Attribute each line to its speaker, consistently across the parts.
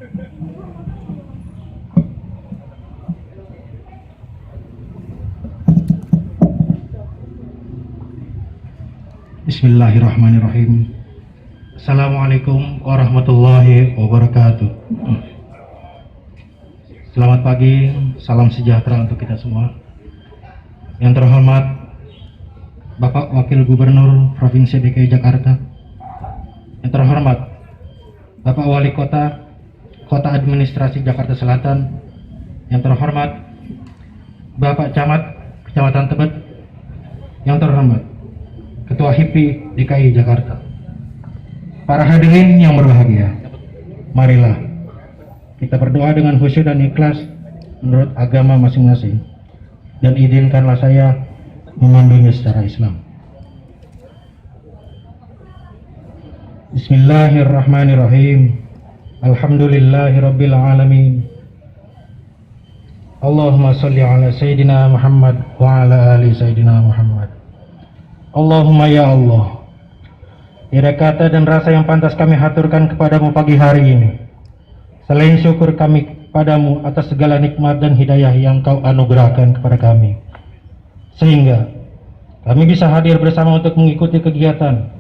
Speaker 1: Bismillahirrahmanirrahim. Assalamualaikum warahmatullahi wabarakatuh. Selamat pagi, salam sejahtera untuk kita semua. Yang terhormat Bapak Wakil Gubernur Provinsi DKI Jakarta, yang terhormat Bapak Wali Kota Kota Administrasi Jakarta Selatan, yang terhormat Bapak Camat Kecamatan Tebet, yang terhormat Ketua HIPI DKI Jakarta, para hadirin yang berbahagia, marilah kita berdoa dengan khusyuk dan ikhlas menurut agama masing-masing, dan izinkanlah saya memandunya secara Islam. Bismillahirrahmanirrahim. Alhamdulillahirabbil alamin. Allahumma shalli ala sayyidina Muhammad wa ala ali sayyidina Muhammad. Allahumma ya Allah, tiada kata dan rasa yang pantas kami haturkan kepadamu pagi hari ini, selain syukur kami padamu atas segala nikmat dan hidayah yang kau anugerahkan kepada kami, sehingga kami bisa hadir bersama untuk mengikuti kegiatan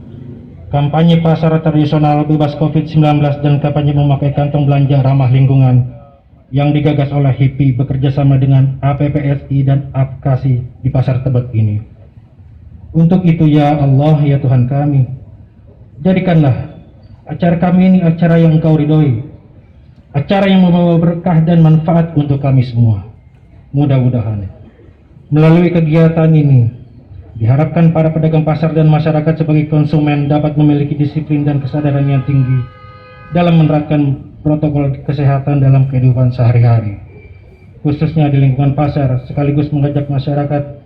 Speaker 1: kampanye pasar tradisional bebas COVID-19 dan kampanye memakai kantong belanja ramah lingkungan yang digagas oleh HIPI bekerjasama dengan APPSI dan APKASI di Pasar Tebet ini. Untuk itu ya Allah, ya Tuhan kami, jadikanlah acara kami ini acara yang Engkau ridhoi, acara yang membawa berkah dan manfaat untuk kami semua. Mudah-mudahan melalui kegiatan ini diharapkan para pedagang pasar dan masyarakat sebagai konsumen dapat memiliki disiplin dan kesadaran yang tinggi dalam menerapkan protokol kesehatan dalam kehidupan sehari-hari, khususnya di lingkungan pasar, sekaligus mengajak masyarakat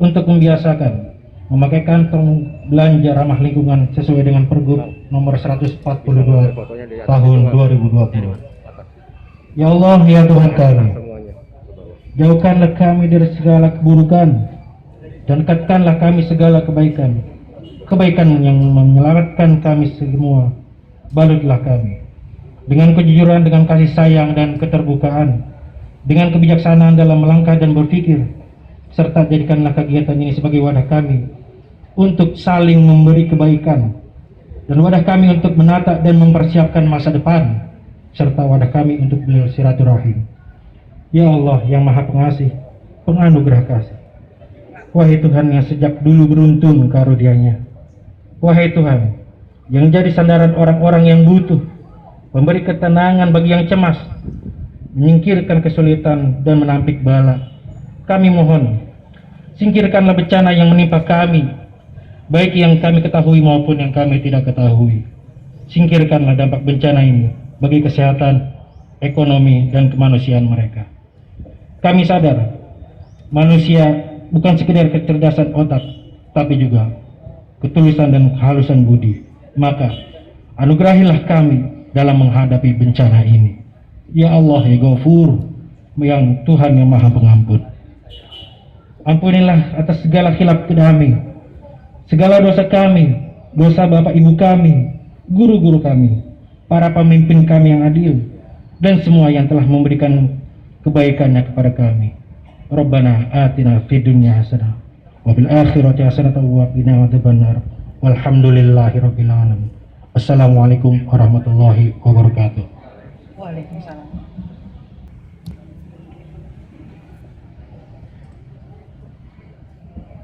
Speaker 1: untuk membiasakan memakai kantong belanja ramah lingkungan sesuai dengan Pergub nomor 142 tahun 2020. Ya Allah, ya Tuhan kami, jauhkanlah kami dari segala keburukan dan dekatkanlah kami segala kebaikan, kebaikan yang menyelamatkan kami semua. Balutlah kami dengan kejujuran, dengan kasih sayang dan keterbukaan, dengan kebijaksanaan dalam melangkah dan berpikir, serta jadikanlah kegiatan ini sebagai wadah kami untuk saling memberi kebaikan, dan wadah kami untuk menata dan mempersiapkan masa depan, serta wadah kami untuk bersilaturahim. Ya Allah yang Maha Pengasih, Penganugerah kasih, wahai Tuhan yang sejak dulu beruntun karunia-Nya, wahai Tuhan yang jadi sandaran orang-orang yang butuh, memberi ketenangan bagi yang cemas, menyingkirkan kesulitan dan menampik bala. Kami mohon, singkirkanlah bencana yang menimpa kami, baik yang kami ketahui maupun yang kami tidak ketahui. Singkirkanlah dampak bencana ini bagi kesehatan, ekonomi, dan kemanusiaan mereka. Kami sadar, manusia bukan sekedar kecerdasan otak, tapi juga ketulusan dan kehalusan budi. Maka, anugerahilah kami dalam menghadapi bencana ini. Ya Allah, ya Ghafur, yang Tuhan yang Maha Pengampun. Ampunilah atas segala khilaf kami, segala dosa kami, dosa Bapak Ibu kami, guru-guru kami, para pemimpin kami yang adil, dan semua yang telah memberikan kebaikannya kepada kami. Rabbana atina fid dunya hasanah wa fil akhirati hasanah wa qina adzabannar. Walhamdulillahirabbil alamin. Assalamualaikum warahmatullahi wabarakatuh.
Speaker 2: Waalaikumsalam.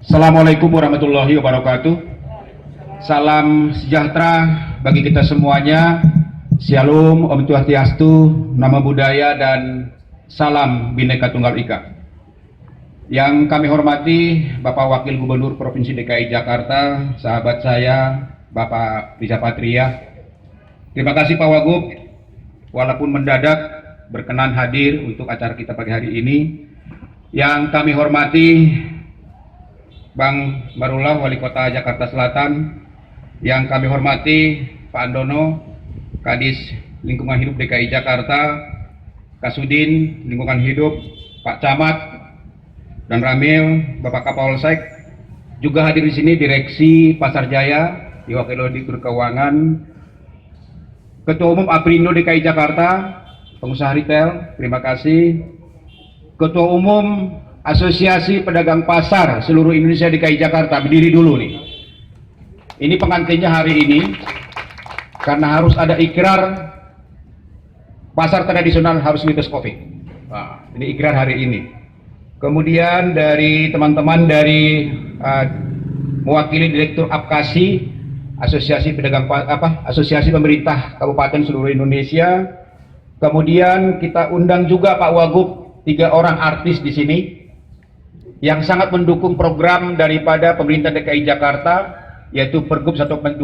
Speaker 3: Assalamualaikum warahmatullahi wabarakatuh. Salam sejahtera bagi kita semuanya. Shalom, Om Swastiastu, Namo Buddhaya, dan salam Bhinneka Tunggal Ika. Yang kami hormati Bapak Wakil Gubernur Provinsi DKI Jakarta, sahabat saya Bapak Riza Patria. Terima kasih Pak Wagub, walaupun mendadak berkenan hadir untuk acara kita pagi hari ini. Yang kami hormati Bang Marullah, Wali Kota Jakarta Selatan. Yang kami hormati Pak Andono, Kadis Lingkungan Hidup DKI Jakarta, Kasudin Lingkungan Hidup, Pak Camat, dan Ramil, Bapak Kapolsek. Juga hadir di sini Direksi Pasar Jaya, diwakili Direktur Keuangan, Ketua Umum Aprindo DKI Jakarta, pengusaha retail, terima kasih. Ketua Umum Asosiasi Pedagang Pasar seluruh Indonesia DKI Jakarta, berdiri dulu nih. Ini pengantinnya hari ini, karena harus ada ikrar pasar tradisional harus bebas COVID. Nah, ini ikrar hari ini. Kemudian dari teman-teman dari mewakili Direktur Apkasi, Asosiasi Pemerintah Kabupaten seluruh Indonesia. Kemudian kita undang juga Pak Wagub, 3 orang artis di sini yang sangat mendukung program daripada pemerintah DKI Jakarta, yaitu Pergub 1.2,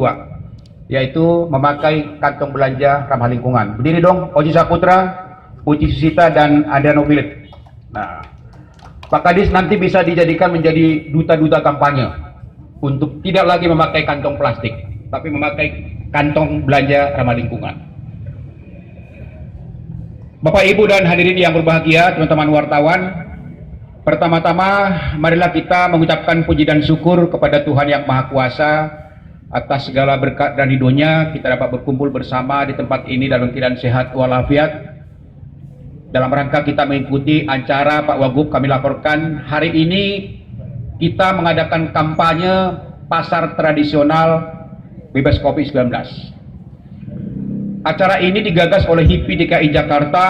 Speaker 3: yaitu memakai kantong belanja ramah lingkungan. Berdiri dong, Oji Saputra, Uci Susita, dan Adriano Philip. Nah, Pak Kadis nanti bisa dijadikan menjadi duta-duta kampanye untuk tidak lagi memakai kantong plastik, tapi memakai kantong belanja ramah lingkungan. Bapak, Ibu, dan hadirin yang berbahagia, teman-teman wartawan, pertama-tama marilah kita mengucapkan puji dan syukur kepada Tuhan Yang Maha Kuasa atas segala berkat dan ridhonya kita dapat berkumpul bersama di tempat ini dalam keadaan sehat walafiat. Dalam rangka kita mengikuti acara Pak Wagub, kami laporkan hari ini kita mengadakan kampanye pasar tradisional bebas COVID-19. Acara ini digagas oleh HIPI DKI Jakarta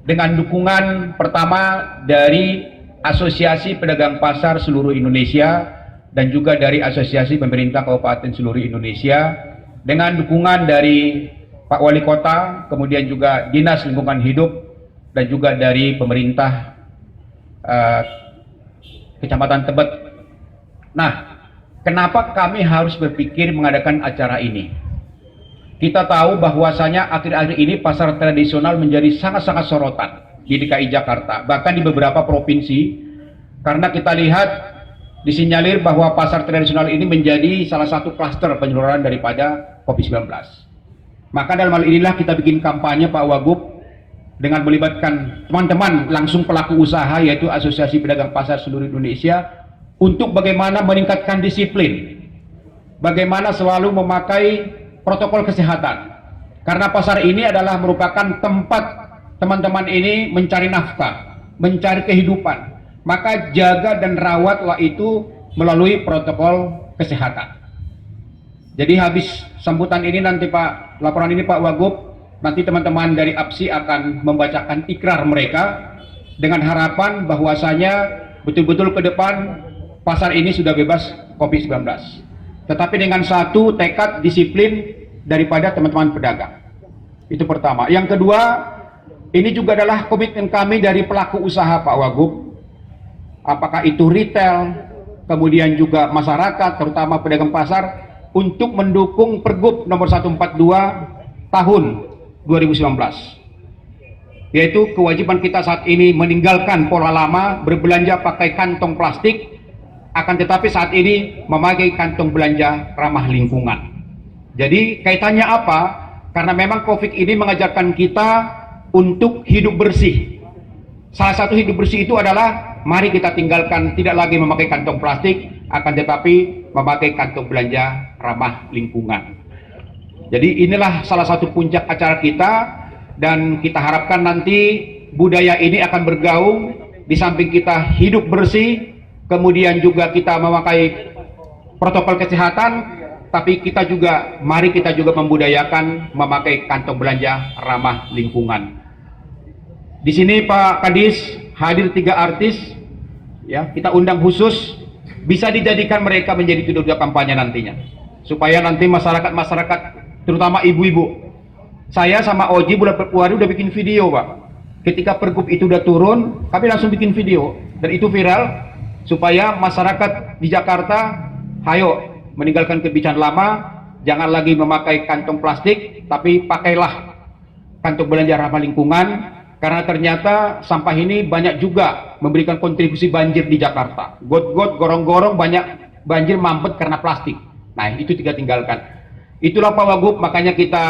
Speaker 3: dengan dukungan pertama dari Asosiasi Pedagang Pasar seluruh Indonesia dan juga dari Asosiasi Pemerintah Kabupaten seluruh Indonesia, dengan dukungan dari Pak Wali Kota, kemudian juga Dinas Lingkungan Hidup, dan juga dari pemerintah Kecamatan Tebet. Nah, kenapa kami harus berpikir mengadakan acara ini? Kita tahu bahwasanya akhir-akhir ini pasar tradisional menjadi sangat-sangat sorotan di DKI Jakarta, bahkan di beberapa provinsi, karena kita lihat disinyalir bahwa pasar tradisional ini menjadi salah satu klaster penyebaran daripada COVID-19. Maka dalam hal inilah kita bikin kampanye Pak Wagub dengan melibatkan teman-teman langsung pelaku usaha, yaitu Asosiasi Pedagang Pasar seluruh Indonesia, untuk bagaimana meningkatkan disiplin, bagaimana selalu memakai protokol kesehatan, karena pasar ini adalah merupakan tempat teman-teman ini mencari nafkah, mencari kehidupan. Maka jaga dan rawatlah itu melalui protokol kesehatan. Jadi habis sambutan ini nanti Pak, laporan ini Pak Wagub, nanti teman-teman dari APSI akan membacakan ikrar mereka dengan harapan bahwasanya betul-betul ke depan pasar ini sudah bebas COVID-19. Tetapi dengan satu tekad disiplin daripada teman-teman pedagang. Itu pertama. Yang kedua, ini juga adalah komitmen kami dari pelaku usaha Pak Wagub, apakah itu retail, kemudian juga masyarakat, terutama pedagang pasar, untuk mendukung Pergub nomor 142 tahun 2019, yaitu kewajiban kita saat ini meninggalkan pola lama berbelanja pakai kantong plastik, akan tetapi saat ini memakai kantong belanja ramah lingkungan. Jadi kaitannya apa? Karena memang COVID ini mengajarkan kita untuk hidup bersih. Salah satu hidup bersih itu adalah mari kita tinggalkan tidak lagi memakai kantong plastik, akan tetapi memakai kantong belanja ramah lingkungan. Jadi inilah salah satu puncak acara kita, dan kita harapkan nanti budaya ini akan bergaung. Di samping kita hidup bersih, kemudian juga kita memakai protokol kesehatan, tapi mari kita juga membudayakan memakai kantong belanja ramah lingkungan. Di sini Pak Kadis hadir 3 artis, ya, kita undang khusus, bisa dijadikan mereka menjadi duta kampanye nantinya, supaya nanti masyarakat terutama ibu-ibu. Saya sama Oji bulan Februari udah bikin video Pak, ketika Pergub itu udah turun, kami langsung bikin video dan itu viral, supaya masyarakat di Jakarta ayo meninggalkan kebiasaan lama, jangan lagi memakai kantong plastik, tapi pakailah kantong belanja ramah lingkungan, karena ternyata sampah ini banyak juga memberikan kontribusi banjir di Jakarta. Got-got, gorong-gorong, banyak banjir mampet karena plastik. Nah, itu kita tinggalkan. Itulah Pak Wagub, makanya kita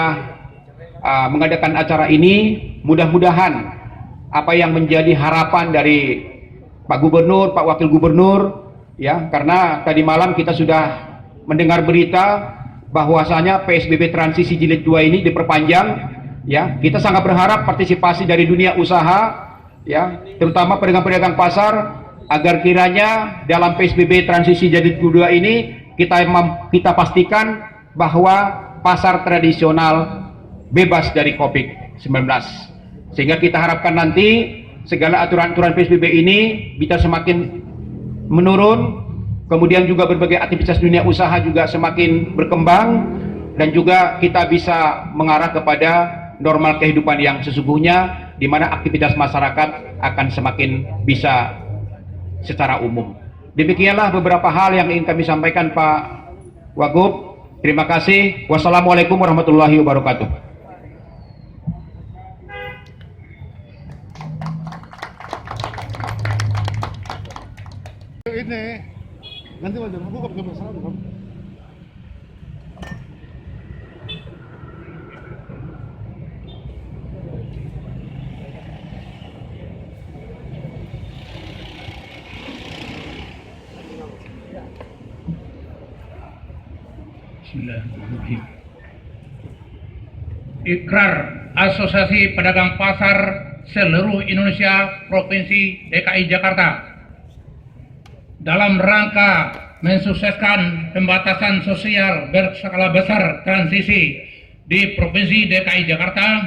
Speaker 3: mengadakan acara ini. Mudah-mudahan apa yang menjadi harapan dari Pak Gubernur, Pak Wakil Gubernur, ya, karena tadi malam kita sudah mendengar berita bahwasanya PSBB transisi jilid 2 ini diperpanjang Ya, kita sangat berharap partisipasi dari dunia usaha, ya, terutama pedagang-pedagang pasar, agar kiranya dalam PSBB transisi jilid kedua ini kita pastikan bahwa pasar tradisional bebas dari COVID-19. Sehingga kita harapkan nanti segala aturan-aturan PSBB ini bisa semakin menurun, kemudian juga berbagai aktivitas dunia usaha juga semakin berkembang, dan juga kita bisa mengarah kepada normal kehidupan yang sesungguhnya, di mana aktivitas masyarakat akan semakin bisa secara umum. Demikianlah beberapa hal yang ingin kami sampaikan, Pak Wagub. Terima kasih. Wassalamualaikum warahmatullahi wabarakatuh.
Speaker 4: Ini nanti wajar aku kok pakai masalah kan?
Speaker 5: Bismillahirrahmanirrahim. Ikrar Asosiasi Pedagang Pasar Seluruh Indonesia Provinsi DKI Jakarta dalam rangka mensukseskan pembatasan sosial berskala besar transisi di Provinsi DKI Jakarta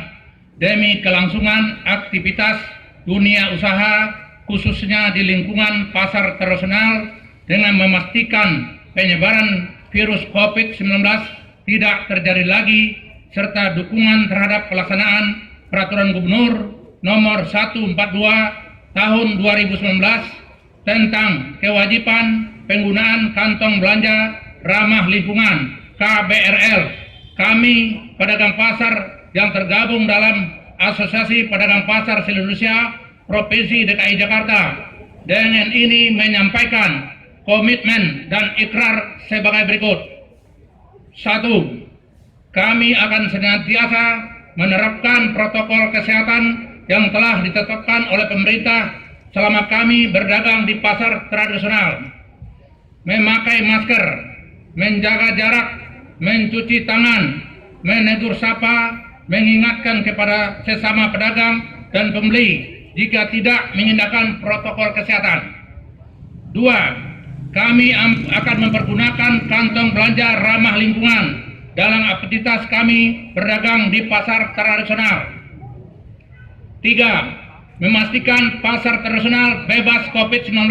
Speaker 5: demi kelangsungan aktivitas dunia usaha khususnya di lingkungan pasar tradisional dengan memastikan penyebaran virus COVID-19 tidak terjadi lagi serta dukungan terhadap pelaksanaan Peraturan Gubernur Nomor 142 Tahun 2019 tentang kewajiban penggunaan kantong belanja ramah lingkungan KBRL. Kami pedagang pasar yang tergabung dalam Asosiasi Pedagang Pasar seluruh Indonesia Provinsi DKI Jakarta dengan ini menyampaikan komitmen dan ikrar sebagai berikut. 1. Kami akan senantiasa menerapkan protokol kesehatan yang telah ditetapkan oleh pemerintah selama kami berdagang di pasar tradisional. Memakai masker, menjaga jarak, mencuci tangan, menegur sapa, mengingatkan kepada sesama pedagang dan pembeli jika tidak mengindahkan protokol kesehatan. 2. Kami akan mempergunakan kantong belanja ramah lingkungan dalam aktivitas kami berdagang di pasar tradisional. 3. Memastikan pasar tradisional bebas COVID-19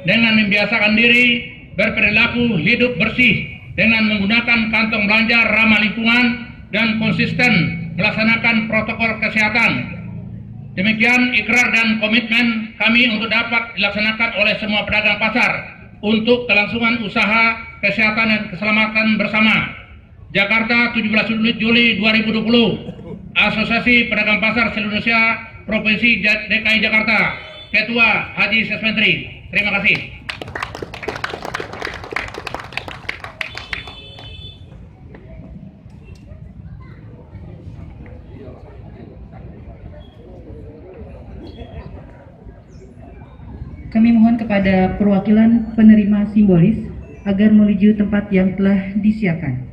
Speaker 5: dengan membiasakan diri berperilaku hidup bersih dengan menggunakan kantong belanja ramah lingkungan dan konsisten melaksanakan protokol kesehatan. Demikian ikrar dan komitmen kami untuk dapat dilaksanakan oleh semua pedagang pasar untuk kelangsungan usaha, kesehatan dan keselamatan bersama. Jakarta, 17 Juli 2020. Asosiasi Pedagang Pasar seluruh Indonesia Provinsi DKI Jakarta. Ketua Haji Sesmentri. Terima kasih.
Speaker 2: Kami mohon kepada perwakilan penerima simbolis agar menuju tempat yang telah disiapkan.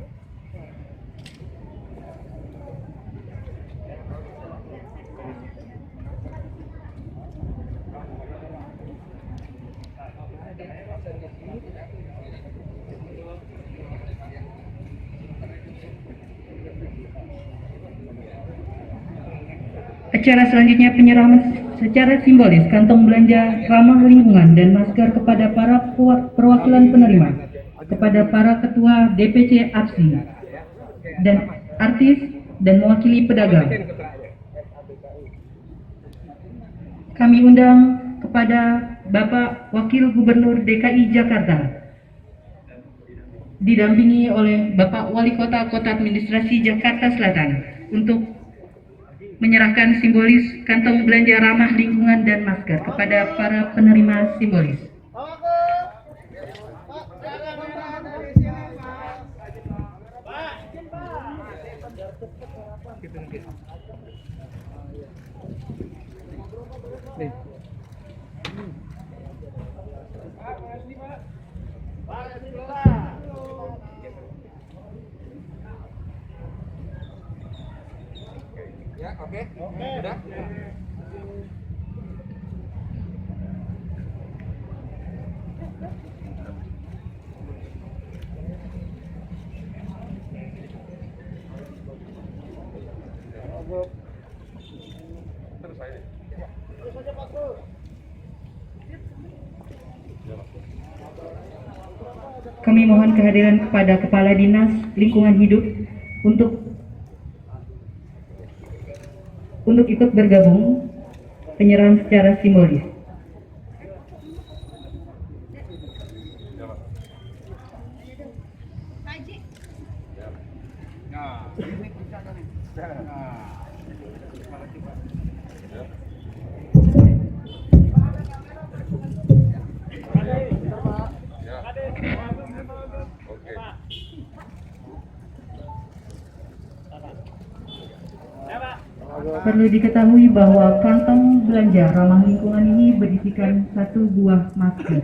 Speaker 2: Acara selanjutnya penyerahan secara simbolis kantong belanja ramah lingkungan dan masker kepada para perwakilan penerima, kepada para ketua DPC APSI dan artis dan mewakili pedagang. Kami undang kepada Bapak Wakil Gubernur DKI Jakarta didampingi oleh Bapak Wali Kota Kota Administrasi Jakarta Selatan untuk menyerahkan simbolis kantong belanja ramah lingkungan dan masker kepada para penerima simbolis. Kami mohon kehadiran kepada Kepala Dinas Lingkungan Hidup untuk ikut bergabung penyerahan secara simbolis. Perlu diketahui bahwa kantong belanja ramah lingkungan ini berisikan 1 buah masker.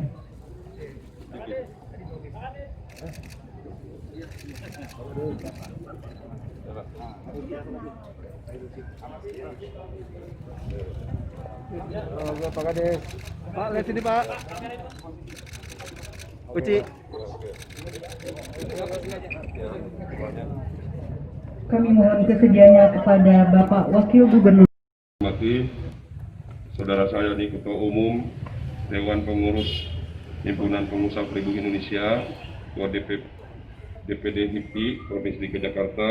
Speaker 4: Pak Kades. Pak, lihat sini Pak. Uci.
Speaker 2: Kami mohon kesediaannya kepada Bapak Wakil Gubernur.
Speaker 6: Hormati saudara saya nih Ketua Umum Dewan Pengurus Himpunan Pengusaha Perindu Indonesia, Ketua DPD HIPI Provinsi DKI Jakarta,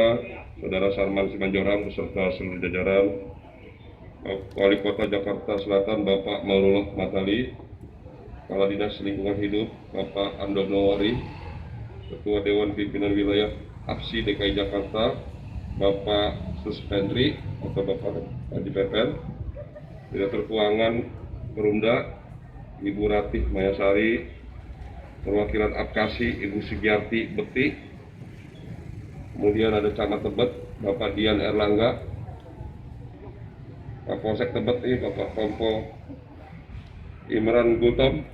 Speaker 6: Saudara Sarman Simanjorang beserta seluruh jajaran, Wali Kota Jakarta Selatan Bapak Maulullah Matali, Kepala Dinas Lingkungan Hidup Bapak Andono Wari, Ketua Dewan Pimpinan Wilayah APSI DKI Jakarta Bapak Suspendri atau Bapak Haji Pepen, Direktur Keuangan Perumda Ibu Ratih Mayasari, perwakilan Apkasi Ibu Sugiarti Bekti, kemudian ada Camat Tebet Bapak Dian Erlangga, Kapolsek Tebet ini Bapak Kompo Imran Gultom,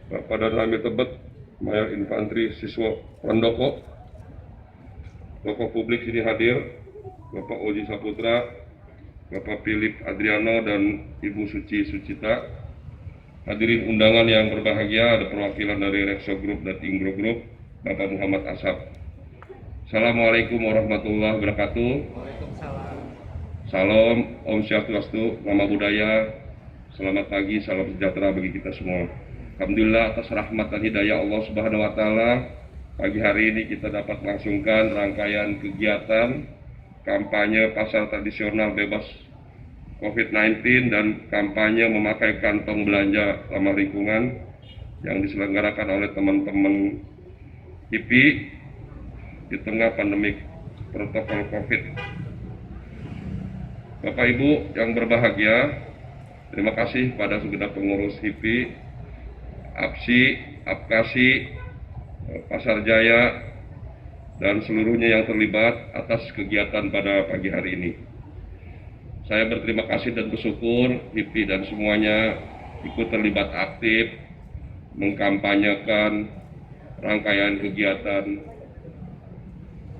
Speaker 6: Bapak dan Ramil Tebet Mayor Infantri Siswo Randoko, tokoh publik sini hadir Bapak Oji Saputra, Bapak Philip Adriano dan Ibu Suci Sucita. Hadirin undangan yang berbahagia, ada perwakilan dari Rexo Group dan Ingro Group, Bapak Muhammad Asap. Assalamualaikum warahmatullahi wabarakatuh. Salam, Om Swastiastu, Nama Budaya. Selamat pagi, salam sejahtera bagi kita semua. Alhamdulillah atas rahmat dan hidayah Allah Subhanahu wa taala, pagi hari ini kita dapat melangsungkan rangkaian kegiatan kampanye pasar tradisional bebas COVID-19 dan kampanye memakai kantong belanja ramah lingkungan yang diselenggarakan oleh teman-teman HIPI di tengah pandemi protokol COVID. Bapak Ibu yang berbahagia, terima kasih pada segenap pengurus HIPI, APSI, APKASI, Pasar Jaya, dan seluruhnya yang terlibat atas kegiatan pada pagi hari ini. Saya berterima kasih dan bersyukur HIPI dan semuanya ikut terlibat aktif mengkampanyekan rangkaian kegiatan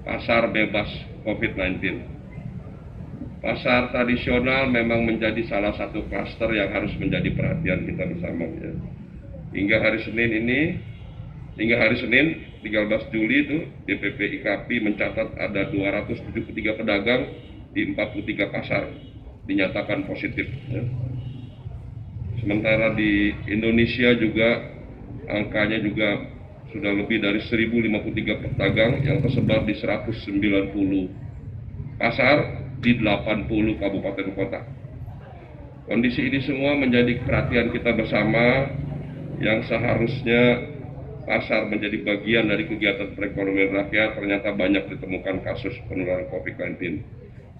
Speaker 6: pasar bebas COVID-19. Pasar tradisional memang menjadi salah satu klaster yang harus menjadi perhatian kita bersama. Ya. Hingga hari Senin 13 Juli itu DPP IKAPI mencatat ada 273 pedagang di 43 pasar dinyatakan positif. Ya. Sementara di Indonesia juga angkanya juga sudah lebih dari 1053 pedagang yang tersebar di 190 pasar di 80 kabupaten kota. Kondisi ini semua menjadi perhatian kita bersama yang seharusnya pasar menjadi bagian dari kegiatan perekonomian rakyat, ternyata banyak ditemukan kasus penularan COVID-19.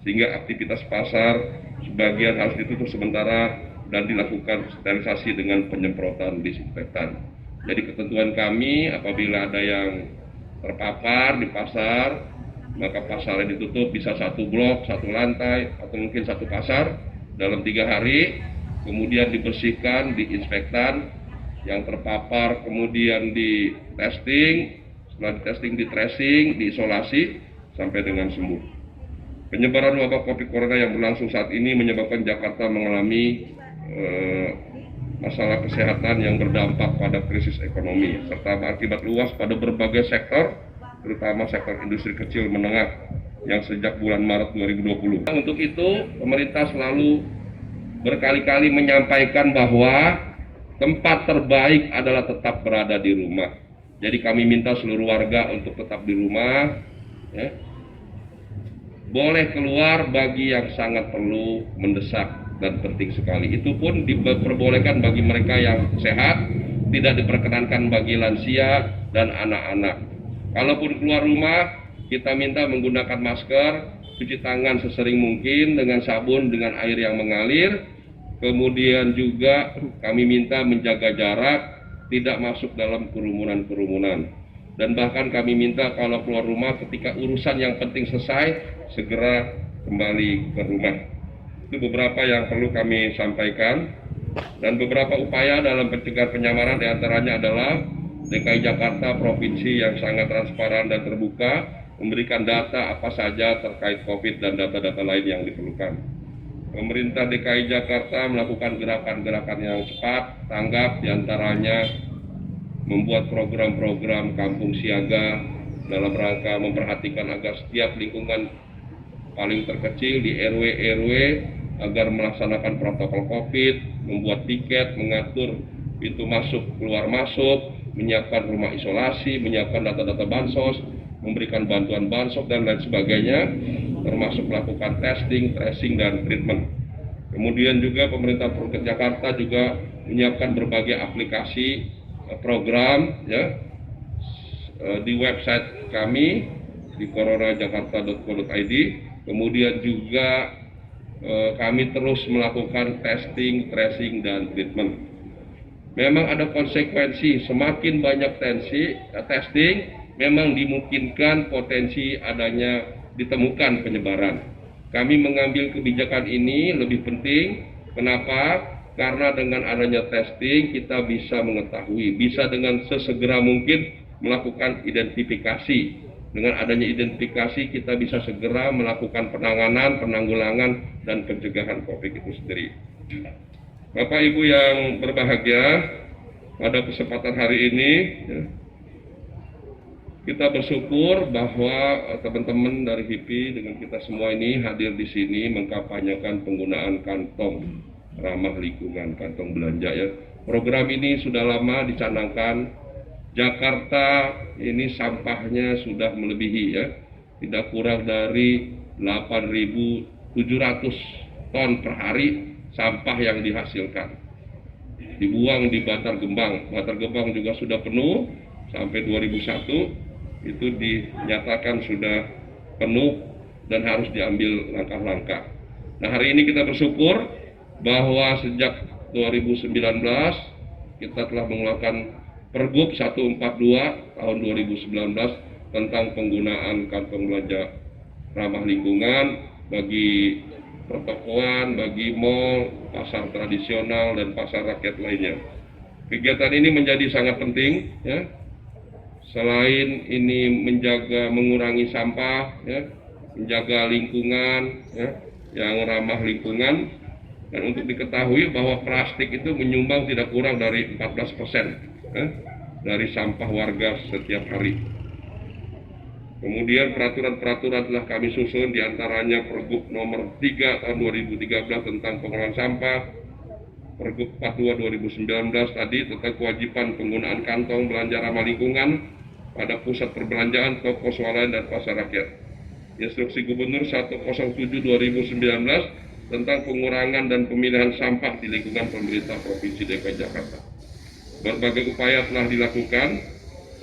Speaker 6: Sehingga aktivitas pasar sebagian harus ditutup sementara dan dilakukan sterilisasi dengan penyemprotan disinfektan. Jadi ketentuan kami apabila ada yang terpapar di pasar, maka pasarnya ditutup, bisa satu blok, satu lantai, atau mungkin satu pasar dalam 3 hari, kemudian dibersihkan, diinspektan, yang terpapar kemudian di testing, setelah di testing, di tracing, diisolasi sampai dengan sembuh. Penyebaran wabah COVID Corona yang berlangsung saat ini menyebabkan Jakarta mengalami masalah kesehatan yang berdampak pada krisis ekonomi serta berakibat luas pada berbagai sektor, terutama sektor industri kecil menengah yang sejak bulan Maret 2020. Untuk itu, pemerintah selalu berkali-kali menyampaikan bahwa tempat terbaik adalah tetap berada di rumah. Jadi kami minta seluruh warga untuk tetap di rumah, ya. Boleh keluar bagi yang sangat perlu, mendesak dan penting sekali. Itu pun diperbolehkan bagi mereka yang sehat, tidak diperkenankan bagi lansia dan anak-anak. Kalaupun keluar rumah, kita minta menggunakan masker, cuci tangan sesering mungkin dengan sabun dengan air yang mengalir. Kemudian juga kami minta menjaga jarak, tidak masuk dalam kerumunan-kerumunan. Dan bahkan kami minta kalau keluar rumah ketika urusan yang penting selesai, segera kembali ke rumah. Itu beberapa yang perlu kami sampaikan. Dan beberapa upaya dalam pencegahan penyamaran diantaranya adalah DKI Jakarta, provinsi yang sangat transparan dan terbuka, memberikan data apa saja terkait COVID dan data-data lain yang diperlukan. Pemerintah DKI Jakarta melakukan gerakan-gerakan yang cepat, tanggap, diantaranya membuat program-program kampung siaga dalam rangka memperhatikan agar setiap lingkungan paling terkecil di RW agar melaksanakan protokol COVID, membuat tiket, mengatur pintu masuk, keluar masuk, menyiapkan rumah isolasi, menyiapkan data-data bansos, memberikan bantuan bansos dan lain sebagainya, termasuk melakukan testing, tracing, dan treatment. Kemudian juga pemerintah Provinsi Jakarta juga menyiapkan berbagai aplikasi program ya di website kami di coronajakarta.co.id. Kemudian juga kami terus melakukan testing, tracing, dan treatment. Memang ada konsekuensi, semakin banyak testing, memang dimungkinkan potensi adanya ditemukan penyebaran. Kami mengambil kebijakan ini lebih penting. Kenapa? Karena dengan adanya testing kita bisa mengetahui, bisa dengan sesegera mungkin melakukan identifikasi. Dengan adanya identifikasi kita bisa segera melakukan penanganan, penanggulangan, dan pencegahan COVID itu sendiri. Bapak Ibu yang berbahagia, pada kesempatan hari ini ya, kita bersyukur bahwa teman-teman dari HIPI dengan kita semua ini hadir di sini mengkampanyekan penggunaan kantong ramah lingkungan, kantong belanja ya. Program ini sudah lama dicanangkan. Jakarta ini sampahnya sudah melebihi ya, tidak kurang dari 8.700 ton per hari sampah yang dihasilkan. Dibuang di Bantar Gebang. Bantar Gebang juga sudah penuh sampai 2001 itu dinyatakan sudah penuh dan harus diambil langkah-langkah. Nah, hari ini kita bersyukur bahwa sejak 2019 kita telah mengeluarkan Pergub 142 tahun 2019 tentang penggunaan kantong belanja ramah lingkungan bagi pertokoan, bagi mal, pasar tradisional, dan pasar rakyat lainnya. Kegiatan ini menjadi sangat penting ya. Selain ini mengurangi sampah ya, menjaga lingkungan ya, yang ramah lingkungan, dan untuk diketahui bahwa plastik itu menyumbang tidak kurang dari 14% dari sampah warga setiap hari. Kemudian peraturan-peraturan telah kami susun, diantaranya Pergub nomor 3 tahun 2013 tentang pengelolaan sampah, Pergub 42 2019 tadi tentang kewajiban penggunaan kantong belanja ramah lingkungan pada pusat perbelanjaan, toko swalayan, dan pasar rakyat. Instruksi Gubernur 107 2019 tentang pengurangan dan pemilihan sampah di lingkungan pemerintah Provinsi DKI Jakarta. Berbagai upaya telah dilakukan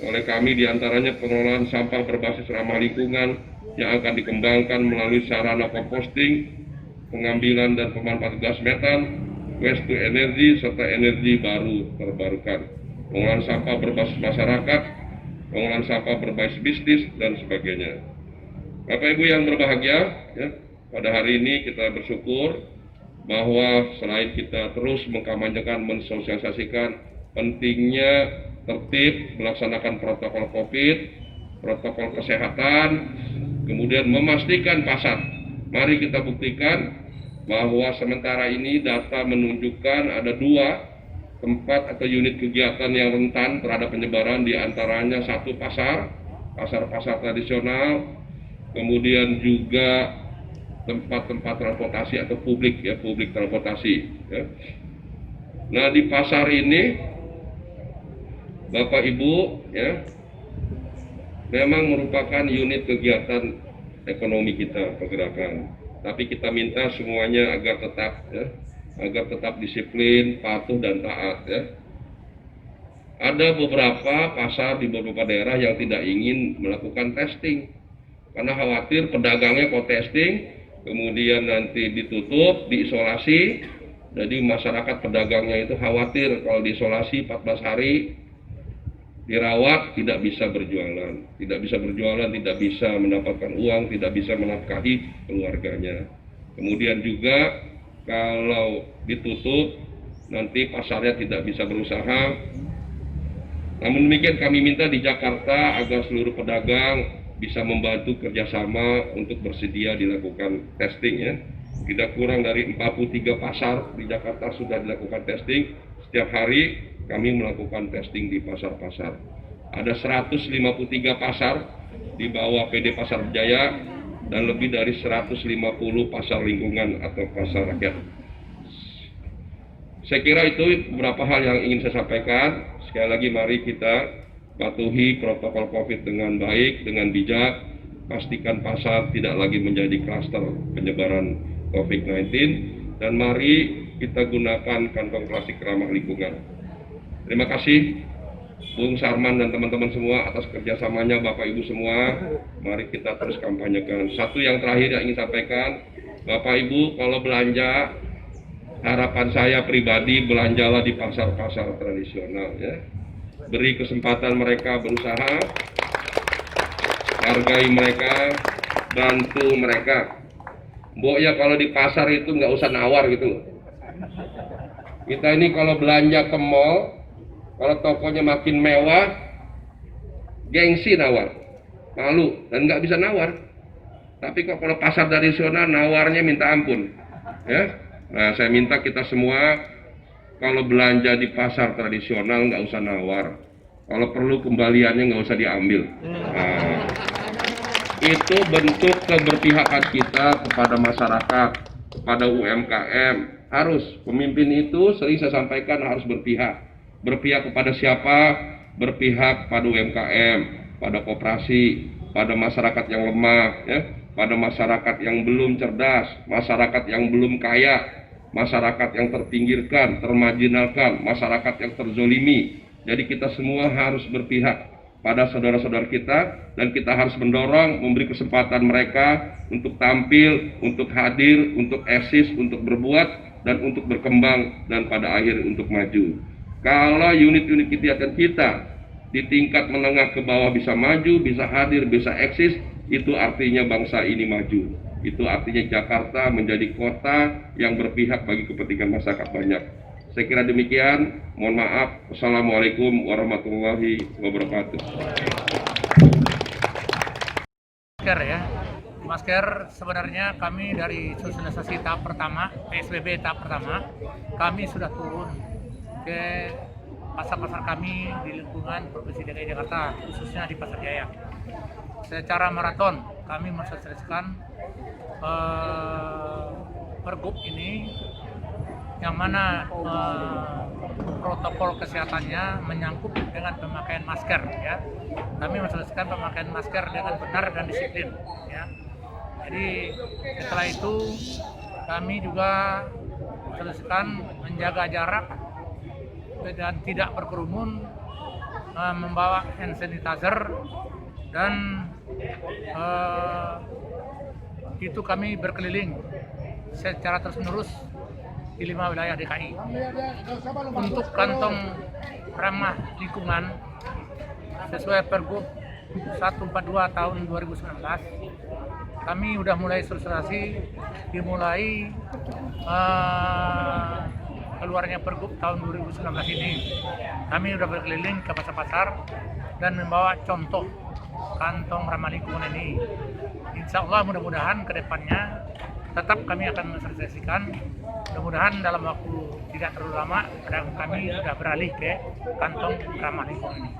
Speaker 6: oleh kami, diantaranya pengelolaan sampah berbasis ramah lingkungan yang akan dikembangkan melalui sarana komposting, pengambilan dan pemanfaatan gas metan, waste to energy, serta energi baru terbarukan, pengelolaan sampah berbasis masyarakat, pengelolaan sampah berbasis bisnis, dan sebagainya. Bapak Ibu yang berbahagia, ya, pada hari ini kita bersyukur bahwa selain kita terus mengkampanyekan, mensosialisasikan pentingnya tertib melaksanakan protokol COVID, protokol kesehatan, kemudian memastikan pasar Mari kita buktikan bahwa sementara ini data menunjukkan ada 2 tempat atau unit kegiatan yang rentan terhadap penyebaran, di antaranya 1 pasar tradisional, kemudian juga tempat-tempat transportasi atau publik transportasi. Ya. Nah, di pasar ini, Bapak Ibu, ya, memang merupakan unit kegiatan ekonomi kita, pergerakan. Tapi kita minta semuanya agar tetap disiplin, patuh dan taat. Ya. Ada beberapa pasar di beberapa daerah yang tidak ingin melakukan testing karena khawatir pedagangnya kalau testing, kemudian nanti ditutup, diisolasi. Jadi masyarakat pedagangnya itu khawatir kalau diisolasi 14 hari, dirawat, tidak bisa berjualan, tidak bisa mendapatkan uang, tidak bisa menafkahi keluarganya. Kemudian juga kalau ditutup, nanti pasarnya tidak bisa berusaha. Namun demikian kami minta di Jakarta agar seluruh pedagang bisa membantu kerjasama untuk bersedia dilakukan testing, ya. Tidak kurang dari 43 pasar di Jakarta sudah dilakukan testing. Setiap hari kami melakukan testing di pasar-pasar. Ada 153 pasar di bawah PD Pasar Jaya dan lebih dari 150 pasar lingkungan atau pasar rakyat. Saya kira itu beberapa hal yang ingin saya sampaikan. Sekali lagi mari kita patuhi protokol COVID dengan baik, dengan bijak. Pastikan pasar tidak lagi menjadi klaster penyebaran COVID-19. Dan mari kita gunakan kantong plastik ramah lingkungan. Terima kasih Bung Sarman dan teman-teman semua atas kerjasamanya, Bapak Ibu semua. Mari kita terus kampanyekan. Satu yang terakhir yang ingin sampaikan, Bapak Ibu kalau belanja, harapan saya pribadi belanjalah di pasar-pasar tradisional, ya. Beri kesempatan mereka berusaha, hargai mereka, bantu mereka. Mbok ya kalau di pasar itu nggak usah nawar gitu. Kita ini kalau belanja ke mall, kalau tokonya makin mewah, gengsi nawar, malu dan nggak bisa nawar. Tapi kok kalau pasar tradisional nawarnya minta ampun, ya. Nah, saya minta kita semua kalau belanja di pasar tradisional nggak usah nawar. Kalau perlu kembaliannya nggak usah diambil. Nah, itu bentuk keberpihakan kita kepada masyarakat, kepada UMKM. Harus, pemimpin itu sering saya sampaikan harus berpihak. Berpihak kepada siapa? Berpihak pada UMKM, pada koperasi, pada masyarakat yang lemah, ya, pada masyarakat yang belum cerdas, masyarakat yang belum kaya, masyarakat yang terpinggirkan, termarginalkan, masyarakat yang terzolimi. Jadi kita semua harus berpihak pada saudara-saudara kita dan kita harus mendorong, memberi kesempatan mereka untuk tampil, untuk hadir, untuk eksis, untuk berbuat, dan untuk berkembang, dan pada akhir untuk maju. Kalau unit-unit kegiatan kita di tingkat menengah ke bawah bisa maju, bisa hadir, bisa eksis, itu artinya bangsa ini maju. Itu artinya Jakarta menjadi kota yang berpihak bagi kepentingan masyarakat banyak. Saya kira demikian. Mohon maaf. Wassalamualaikum warahmatullahi wabarakatuh.
Speaker 5: Masker ya. Masker sebenarnya kami dari sosialisasi tahap pertama, PSBB tahap pertama, kami sudah turun ke pasar-pasar kami di lingkungan Provinsi DKI Jakarta, khususnya di Pasar Jaya. Secara maraton kami mensosialisasikan pergub ini yang mana protokol kesehatannya menyangkut dengan pemakaian masker, ya. Kami mensosialisasikan pemakaian masker dengan benar dan disiplin, ya. Jadi setelah itu kami juga mensosialisasikan menjaga jarak dan tidak berkerumun, membawa hand sanitizer, dan itu kami berkeliling secara terus-menerus di 5 wilayah DKI. Untuk kantong ramah lingkungan sesuai Pergub 142 tahun 2019, kami sudah mulai sosialisasi, dimulai keluarnya Pergub tahun 2019 ini. Kami sudah berkeliling ke pasar-pasar dan membawa contoh
Speaker 7: kantong ramah lingkungan ini. Insya Allah mudah-mudahan ke depannya tetap kami akan mensosialisasikan. Mudah-mudahan dalam waktu tidak terlalu lama kami sudah beralih ke kantong ramah lingkungan ini.